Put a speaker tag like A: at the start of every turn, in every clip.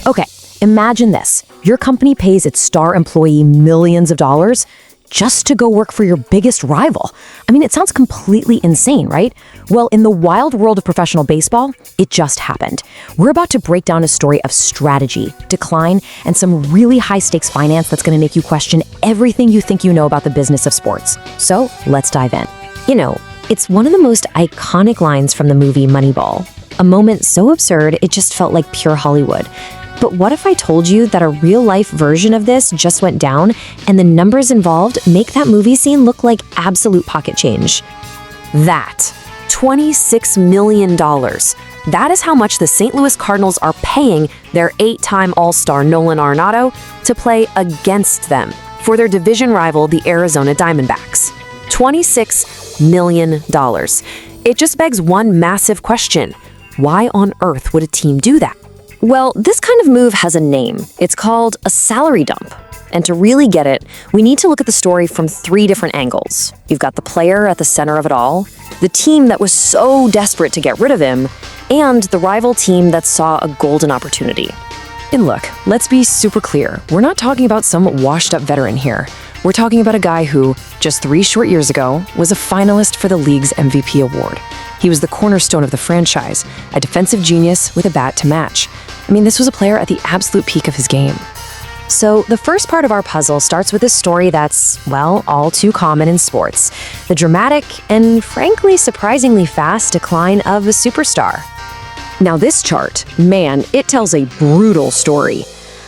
A: Okay, imagine this. Your company pays its star employee millions of dollars just to go work for your biggest rival. I mean, it sounds completely insane, right? Well, in the wild world of professional baseball, it just happened. We're about to break down a story of strategy, decline, and some really high-stakes finance that's going to make you question everything you think you know about the business of sports. So, let's dive in. You know, it's one of the most iconic lines from the movie Moneyball. A moment so absurd, it just felt like pure Hollywood. But what if I told you that a real-life version of this just went down, and the numbers involved make that movie scene look like absolute pocket change? That. $26 million. That is how much the St. Louis Cardinals are paying their 8-time All-Star Nolan Arenado to play against them for their division rival, the Arizona Diamondbacks. $26 million. It just begs one massive question. Why on earth would a team do that? Well, this kind of move has a name. It's called a salary dump. And to really get it, we need to look at the story from 3 different angles. You've got the player at the center of it all, the team that was so desperate to get rid of him, and the rival team that saw a golden opportunity. And look, let's be super clear. We're not talking about some washed-up veteran here. We're talking about a guy who, just 3 short years ago, was a finalist for the league's MVP award. He was the cornerstone of the franchise, a defensive genius with a bat to match. I mean, this was a player at the absolute peak of his game. So the first part of our puzzle starts with a story that's, well, all too common in sports. The dramatic and, frankly, surprisingly fast decline of a superstar. Now this chart, man, it tells a brutal story.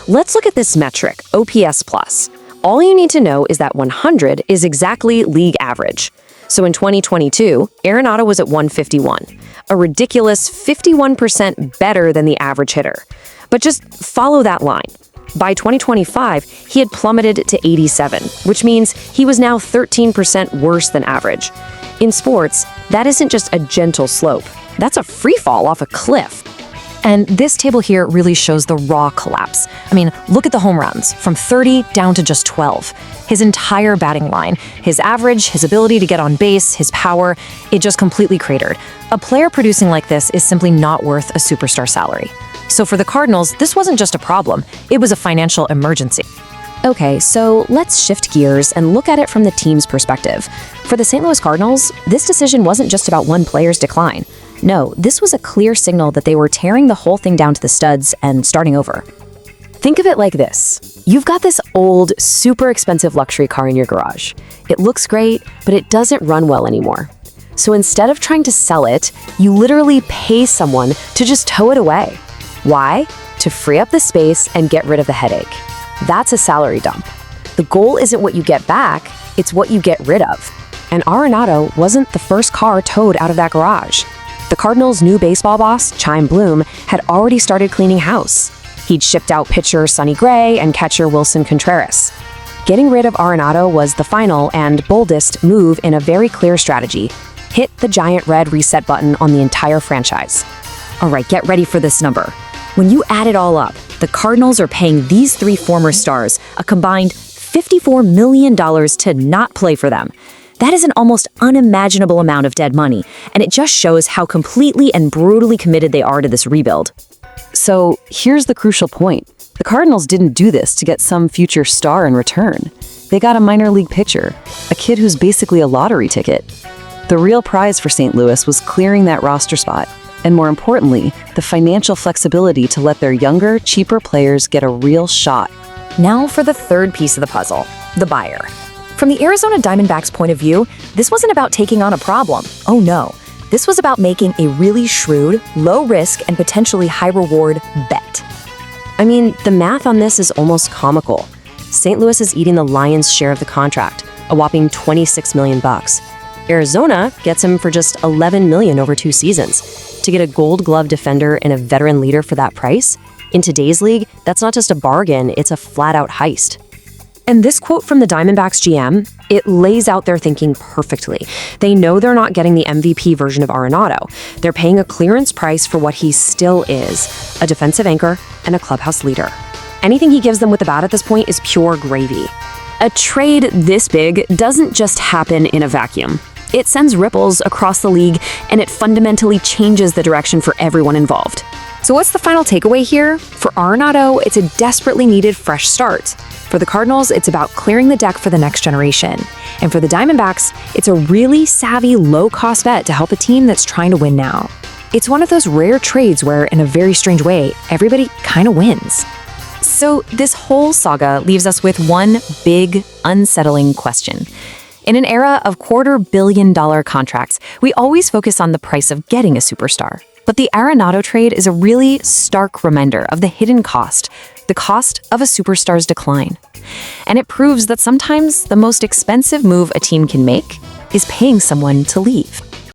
A: Let's look at this metric, OPS+. All you need to know is that 100 is exactly league average. So in 2022, Arenado was at 151, a ridiculous 51% better than the average hitter. But just follow that line. By 2025, he had plummeted to 87, which means he was now 13% worse than average. In sports, that isn't just a gentle slope. That's a free fall off a cliff. And this table here really shows the raw collapse. I mean, look at the home runs, from 30 down to just 12. His entire batting line, his average, his ability to get on base, his power, it just completely cratered. A player producing like this is simply not worth a superstar salary. So for the Cardinals, this wasn't just a problem, it was a financial emergency. Okay, so let's shift gears and look at it from the team's perspective. For the St. Louis Cardinals, this decision wasn't just about one player's decline. No, this was a clear signal that they were tearing the whole thing down to the studs and starting over. Think of it like this. You've got this old, super expensive luxury car in your garage. It looks great, but it doesn't run well anymore. So instead of trying to sell it, you literally pay someone to just tow it away. Why? To free up the space and get rid of the headache. That's a salary dump. The goal isn't what you get back, it's what you get rid of. And Arenado wasn't the first car towed out of that garage. The Cardinals' new baseball boss, Chaim Bloom, had already started cleaning house. He'd shipped out pitcher Sonny Gray and catcher Wilson Contreras. Getting rid of Arenado was the final and boldest move in a very clear strategy. Hit the giant red reset button on the entire franchise. All right, get ready for this number. When you add it all up, the Cardinals are paying these 3 former stars a combined $54 million to not play for them. That is an almost unimaginable amount of dead money, and it just shows how completely and brutally committed they are to this rebuild.
B: So here's the crucial point. The Cardinals didn't do this to get some future star in return. They got a minor league pitcher, a kid who's basically a lottery ticket. The real prize for St. Louis was clearing that roster spot, and more importantly, the financial flexibility to let their younger, cheaper players get a real shot.
A: Now for the third piece of the puzzle, the buyer. From the Arizona Diamondbacks' point of view, this wasn't about taking on a problem. Oh no. This was about making a really shrewd, low-risk, and potentially high-reward bet. I mean, the math on this is almost comical. St. Louis is eating the lion's share of the contract, a whopping $26 million. Arizona gets him for just $11 million over 2 seasons. To get a Gold Glove defender and a veteran leader for that price? In today's league, that's not just a bargain, it's a flat-out heist. And this quote from the Diamondbacks GM, it lays out their thinking perfectly. They know they're not getting the MVP version of Arenado. They're paying a clearance price for what he still is, a defensive anchor and a clubhouse leader. Anything he gives them with the bat at this point is pure gravy. A trade this big doesn't just happen in a vacuum. It sends ripples across the league, and it fundamentally changes the direction for everyone involved.
C: So what's the final takeaway here? For Arenado, it's a desperately needed fresh start. For the Cardinals, it's about clearing the deck for the next generation. And for the Diamondbacks, it's a really savvy, low-cost bet to help a team that's trying to win now. It's one of those rare trades where, in a very strange way, everybody kind of wins.
B: So this whole saga leaves us with one big, unsettling question. In an era of $250 contracts, we always focus on the price of getting a superstar. But the Arenado trade is a really stark reminder of the hidden cost, the cost of a superstar's decline. And it proves that sometimes the most expensive move a team can make is paying someone to leave.